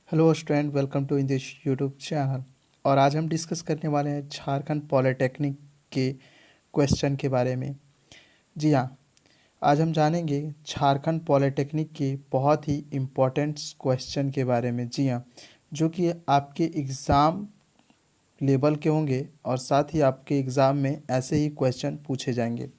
Hello student, welcome to in this YouTube channel. और आज हम डिस्कस करने वाले हैं झारखंड पॉलिटेक्निक के क्वेश्चन के बारे में। जी हाँ, आज हम जानेंगे झारखंड पॉलिटेक्निक के बहुत ही इम्पोर्टेंट क्वेश्चन के बारे में। जी हाँ, जो कि आपके एग्ज़ाम लेवल के होंगे और साथ ही आपके एग्ज़ाम में ऐसे ही क्वेश्चन पूछे जाएंगे।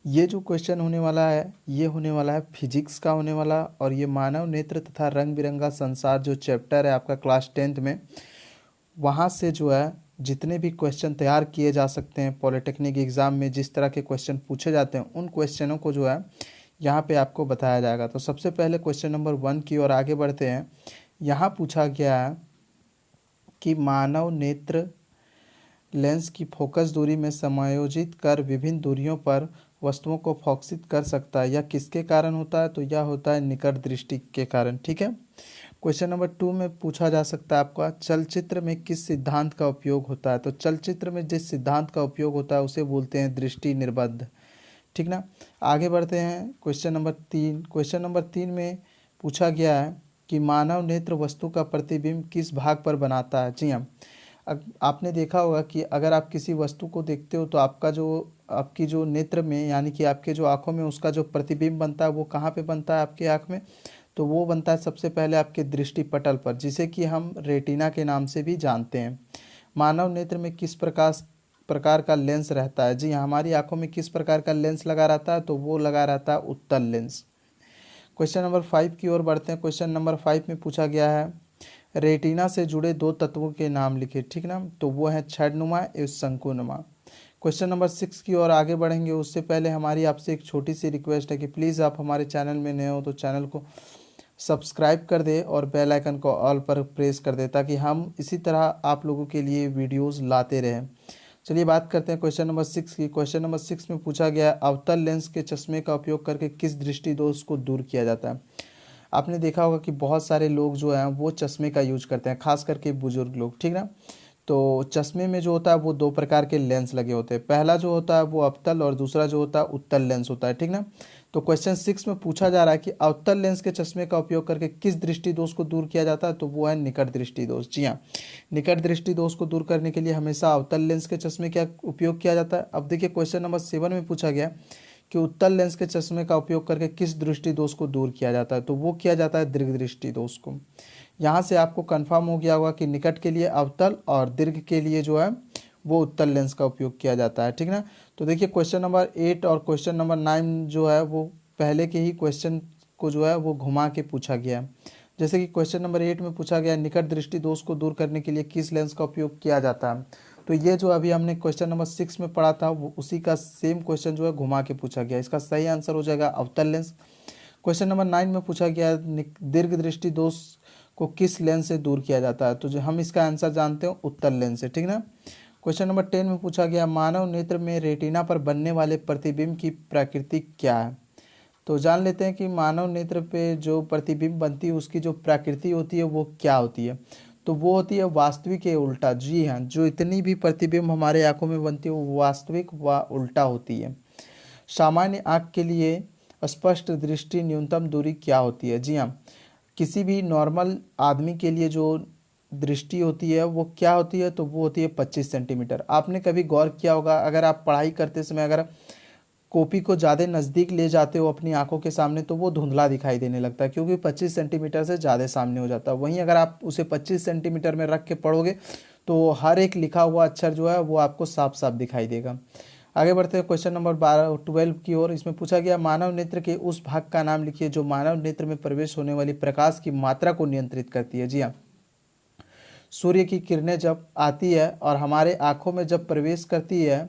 ये जो क्वेश्चन होने वाला है, ये होने वाला है फिजिक्स का होने वाला, और ये मानव नेत्र तथा रंग बिरंगा संसार जो चैप्टर है आपका क्लास 10th में, वहाँ से जो है जितने भी क्वेश्चन तैयार किए जा सकते हैं पॉलिटेक्निक एग्ज़ाम में, जिस तरह के क्वेश्चन पूछे जाते हैं, उन क्वेश्चनों को जो है यहाँ पे आपको बताया जाएगा। तो सबसे पहले क्वेश्चन नंबर 1 की ओर आगे बढ़ते हैं। यहाँ पूछा गया है कि मानव नेत्र लेंस की फोकस दूरी में समायोजित कर विभिन्न दूरियों पर वस्तुओं को फोकसित कर सकता है। यह किसके कारण होता है? तो यह होता है निकट दृष्टि के कारण। ठीक है। क्वेश्चन नंबर 2 में पूछा जा सकता है आपका, चलचित्र में किस सिद्धांत का उपयोग होता है? तो चलचित्र में जिस सिद्धांत का उपयोग होता है उसे बोलते हैं दृष्टि निर्बंध। ठीक ना। आगे बढ़ते हैं क्वेश्चन नंबर 3। क्वेश्चन नंबर 3 में पूछा गया है कि मानव नेत्र वस्तु का प्रतिबिंब किस भाग पर बनाता है? जी हाँ, आपने देखा होगा कि अगर आप किसी वस्तु को देखते हो तो आपकी जो नेत्र में, यानी कि आपके जो आंखों में उसका जो प्रतिबिंब बनता है वो कहाँ पे बनता है आपके आँख में? तो वो बनता है सबसे पहले आपके दृष्टि पटल पर, जिसे कि हम रेटिना के नाम से भी जानते हैं। मानव नेत्र में किस प्रकार का लेंस रहता है? जी हाँ, हमारी आंखों में किस प्रकार का लेंस लगा रहता है? तो वो लगा रहता है उत्तल लेंस। क्वेश्चन नंबर 5 की ओर बढ़ते हैं। क्वेश्चन नंबर 5 में पूछा गया है, रेटिना से जुड़े दो तत्वों के नाम लिखे। ठीक ना। तो वो है छद्मनुमा एवं शंकुनुमा। क्वेश्चन नंबर 6 की ओर आगे बढ़ेंगे उससे पहले हमारी आपसे एक छोटी सी रिक्वेस्ट है कि प्लीज़ आप हमारे चैनल में नए हो तो चैनल को सब्सक्राइब कर दे और बेल आइकन को ऑल पर प्रेस कर दे, ताकि हम इसी तरह आप लोगों के लिए वीडियोस लाते रहें। चलिए बात करते हैं क्वेश्चन नंबर 6 की। क्वेश्चन नंबर 6 में पूछा गया, अवतल लेंस के चश्मे का उपयोग करके किस दृष्टि दोष को दूर किया जाता है? आपने देखा होगा कि बहुत सारे लोग जो हैं वो चश्मे का यूज करते हैं, खास करके बुजुर्ग लोग। ठीक ना। तो चश्मे में जो होता है वो दो प्रकार के लेंस लगे होते हैं। पहला जो होता है वो अवतल और दूसरा जो होता है उत्तल लेंस होता है। ठीक ना। तो क्वेश्चन 6 में पूछा जा रहा है कि अवतल लेंस के चश्मे का उपयोग करके किस दृष्टि दोष को दूर किया जाता है? तो वो है निकट दृष्टि दोष। जी हाँ, निकट दृष्टि दोष को दूर करने के लिए हमेशा अवतल लेंस के चश्मे का उपयोग किया जाता है। अब देखिए क्वेश्चन नंबर 7 में पूछा गया कि उत्तल लेंस के चश्मे का उपयोग करके किस दृष्टि दोष को दूर किया जाता है? तो वो किया जाता है दीर्घ दृष्टि दोष को। यहाँ से आपको कंफर्म हो गया होगा कि निकट के लिए अवतल और दीर्घ के लिए जो है वो उत्तल लेंस का उपयोग किया जाता है। ठीक ना। तो देखिए क्वेश्चन नंबर 8 और क्वेश्चन नंबर 9 जो है वो पहले के ही क्वेश्चन को जो है वो घुमा के पूछा गया है। जैसे कि क्वेश्चन नंबर 8 में पूछा गया, निकट दृष्टि दोष को दूर करने के लिए किस लेंस का उपयोग किया जाता है? तो ये जो अभी हमने क्वेश्चन नंबर 6 में पढ़ा था वो उसी का सेम क्वेश्चन जो है घुमा के पूछा गया। इसका सही आंसर हो जाएगा अवतल लेंस। क्वेश्चन नंबर 9 में पूछा गया, दीर्घ दृष्टि दोष को किस लेंस से दूर किया जाता है? तो जो हम इसका आंसर जानते हो उत्तल लेंस से। ठीक ना। क्वेश्चन नंबर 10 में पूछा गया, मानव नेत्र में रेटिना पर बनने वाले प्रतिबिंब की प्रकृति क्या है? तो जान लेते हैं कि मानव नेत्र पे जो प्रतिबिंब बनती है उसकी जो प्रकृति होती है वो क्या होती है? तो वो होती है वास्तविक या उल्टा। जी हाँ, जो इतनी भी प्रतिबिंब हमारे आंखों में बनती है वो वास्तविक व उल्टा होती है। सामान्य आंख के लिए स्पष्ट दृष्टि न्यूनतम दूरी क्या होती है? जी हाँ, किसी भी नॉर्मल आदमी के लिए जो दृष्टि होती है वो क्या होती है? तो वो होती है 25 सेंटीमीटर। आपने कभी गौर किया होगा, अगर आप पढ़ाई करते समय अगर कॉपी को ज़्यादा नज़दीक ले जाते हो अपनी आंखों के सामने तो वो धुंधला दिखाई देने लगता है, क्योंकि 25 सेंटीमीटर से ज़्यादा सामने हो जाता है। वहीं अगर आप उसे 25 सेंटीमीटर में रख के पढ़ोगे तो हर एक लिखा हुआ अक्षर जो है वो आपको साफ साफ दिखाई देगा। आगे बढ़ते हैं क्वेश्चन नंबर 12 की ओर। इसमें पूछा गया, मानव नेत्र के उस भाग का नाम लिखिए जो मानव नेत्र में प्रवेश होने वाली प्रकाश की मात्रा को नियंत्रित करती है। जी हाँ, सूर्य की किरणें जब आती है और हमारे आंखों में जब प्रवेश करती है,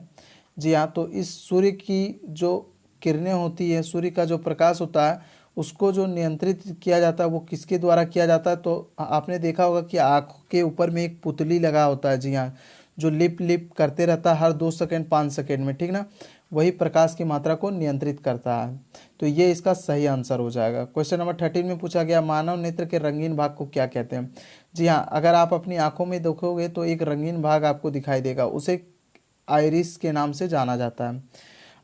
जी हाँ, तो इस सूर्य की जो किरणें होती है, सूर्य का जो प्रकाश होता है उसको जो नियंत्रित किया जाता है वो किसके द्वारा किया जाता है? तो आपने देखा होगा कि आँख के ऊपर में एक पुतली लगा होता है। जी हाँ, जो लिप लिप करते रहता है हर 2 सेकंड 5 सेकंड में। ठीक ना। वही प्रकाश की मात्रा को नियंत्रित करता है। तो ये इसका सही आंसर हो जाएगा। क्वेश्चन नंबर 13 में पूछा गया, मानव नेत्र के रंगीन भाग को क्या कहते हैं? जी हाँ, अगर आप अपनी आंखों में देखोगे तो एक रंगीन भाग आपको दिखाई देगा, उसे आइरिस के नाम से जाना जाता है।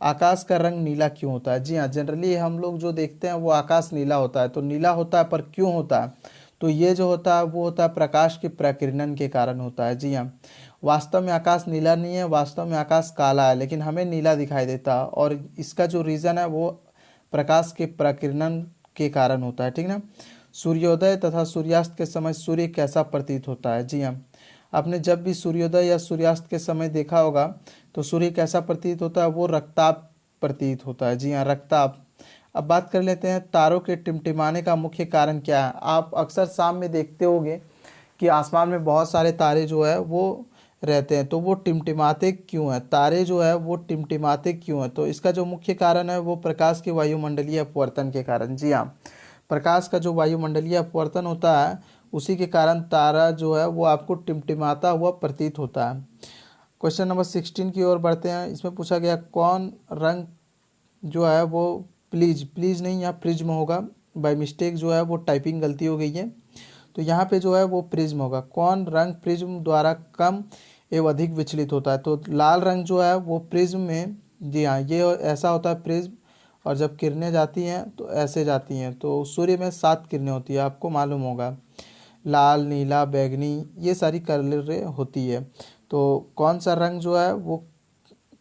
आकाश का रंग नीला क्यों होता है? जी हाँ, जनरली हम लोग जो देखते हैं वो आकाश नीला होता है। तो नीला होता है पर क्यों होता है? तो ये जो होता है वो होता है प्रकाश के प्रकीर्णन के कारण होता है। जी हाँ, वास्तव में आकाश नीला नहीं है, वास्तव में आकाश काला है, लेकिन हमें नीला दिखाई देता है और इसका जो रीज़न है वो प्रकाश के प्रकीर्णन के कारण होता है। ठीक ना। सूर्योदय तथा सूर्यास्त के समय सूर्य कैसा प्रतीत होता है? जी हाँ, आपने जब भी सूर्योदय या सूर्यास्त के समय देखा होगा तो सूर्य कैसा प्रतीत होता है? वो रक्ताभ प्रतीत होता है। जी हाँ, रक्ताभ। अब बात कर लेते हैं तारों के टिमटिमाने का मुख्य कारण क्या है। आप अक्सर शाम में देखते होंगे कि आसमान में बहुत सारे तारे जो है वो रहते हैं, तो वो टिमटिमाते क्यों हैं? तारे जो है वो टिमटिमाते क्यों हैं? तो इसका जो मुख्य कारण है वो प्रकाश के वायुमंडलीय अपवर्तन के कारण। जी हाँ, प्रकाश का जो वायुमंडलीय अपवर्तन होता है उसी के कारण तारा जो है वो आपको टिमटिमाता हुआ प्रतीत होता है। क्वेश्चन नंबर 16 की ओर बढ़ते हैं। इसमें पूछा गया कौन रंग जो है वो प्लीज नहीं, यहाँ प्रिज्म होगा, बाय मिस्टेक जो है वो टाइपिंग गलती हो गई है, तो यहाँ पे जो है वो प्रिज्म होगा। कौन रंग प्रिज्म द्वारा कम एवं अधिक विचलित होता है? तो लाल रंग जो है वो प्रिज्म में, जी हाँ, ये ऐसा होता है प्रिज्म, और जब किरणें जाती हैं तो ऐसे जाती हैं। तो सूर्य में 7 किरणें होती है, आपको मालूम होगा, लाल, नीला, बैंगनी, ये सारी कलरें होती है। तो कौन सा रंग जो है वो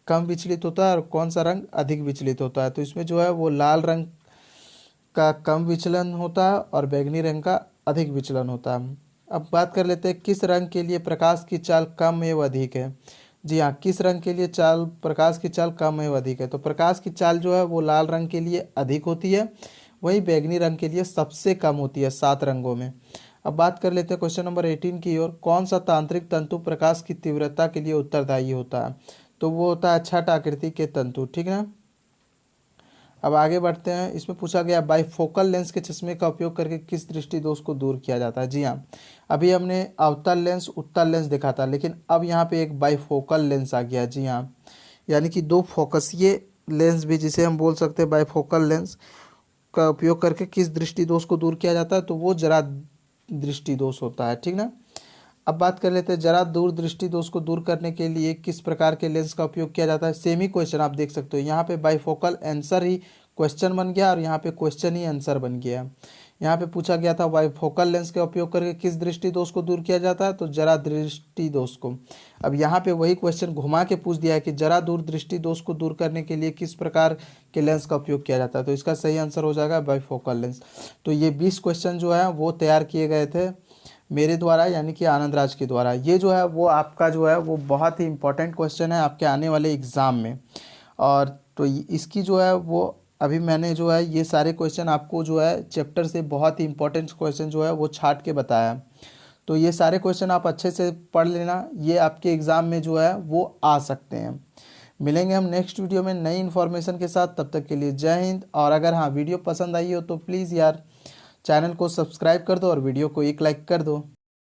कम विचलित होता है और कौन सा रंग अधिक विचलित होता है? तो इसमें जो है वो लाल रंग का कम विचलन होता है और बैंगनी रंग का अधिक विचलन होता है। अब बात कर लेते हैं किस रंग के लिए प्रकाश की चाल कम एवं अधिक है। जी हाँ, किस रंग के लिए चाल प्रकाश की चाल कम एवं अधिक है? तो प्रकाश की चाल जो है वो लाल रंग के लिए अधिक होती है, वहीं बैंगनी रंग के लिए सबसे कम होती है 7 रंगों में। अब बात कर लेते हैं क्वेश्चन नंबर 18 की ओर। कौन सा तांत्रिक तंतु प्रकाश की तीव्रता के लिए उत्तरदायी होता है? तो वो होता है छठ आकृति के तंतु। ठीक ना। अब आगे बढ़ते हैं। इसमें पूछा गया बाइफोकल लेंस के चश्मे का उपयोग करके किस दृष्टि दोष को दूर किया जाता है? जी हाँ, अभी हमने अवतल लेंस उत्तल लेंस देखा था, लेकिन अब यहाँ पे एक बाइफोकल लेंस आ गया। जी हाँ, यानी कि 2 फोकसीय लेंस भी जिसे हम बोल सकते हैं बाइफोकल लेंस का उपयोग करके किस दृष्टि दोष को दूर किया जाता है? तो वो जरा दृष्टि दोष होता है। ठीक ना। अब बात कर लेते हैं जरा दूर दृष्टि दोष को दूर करने के लिए किस प्रकार के लेंस का उपयोग किया जाता है। सेम ही क्वेश्चन आप देख सकते हो, यहाँ पे बाइफोकल आंसर ही क्वेश्चन बन गया और यहाँ पे क्वेश्चन ही आंसर बन गया। यहाँ पे पूछा गया था बाइफोकल लेंस का उपयोग करके किस दृष्टि दोष को दूर किया जाता है, तो जरा दृष्टि दोष को। अब यहाँ पे वही क्वेश्चन घुमा के पूछ दिया है कि जरा दूर दृष्टि दोष को दूर करने के लिए किस प्रकार के लेंस का उपयोग किया जाता है, तो इसका सही आंसर हो जाएगा बाइफोकल लेंस। तो ये 20 क्वेश्चन जो है वो तैयार किए गए थे मेरे द्वारा, यानी कि आनंद राज के द्वारा। ये जो है वो आपका जो है वो बहुत ही इंपॉर्टेंट क्वेश्चन है आपके आने वाले एग्ज़ाम में। और तो इसकी जो है वो अभी मैंने जो है ये सारे क्वेश्चन आपको जो है चैप्टर से बहुत ही इंपॉर्टेंट क्वेश्चन जो है वो छाट के बताया। तो ये सारे क्वेश्चन आप अच्छे से पढ़ लेना, ये आपके एग्ज़ाम में जो है वो आ सकते हैं। मिलेंगे हम नेक्स्ट वीडियो में नई इन्फॉर्मेशन के साथ, तब तक के लिए जय हिंद। और अगर हाँ वीडियो पसंद आई हो तो प्लीज़ यार चैनल को सब्सक्राइब कर दो और वीडियो को एक लाइक कर दो।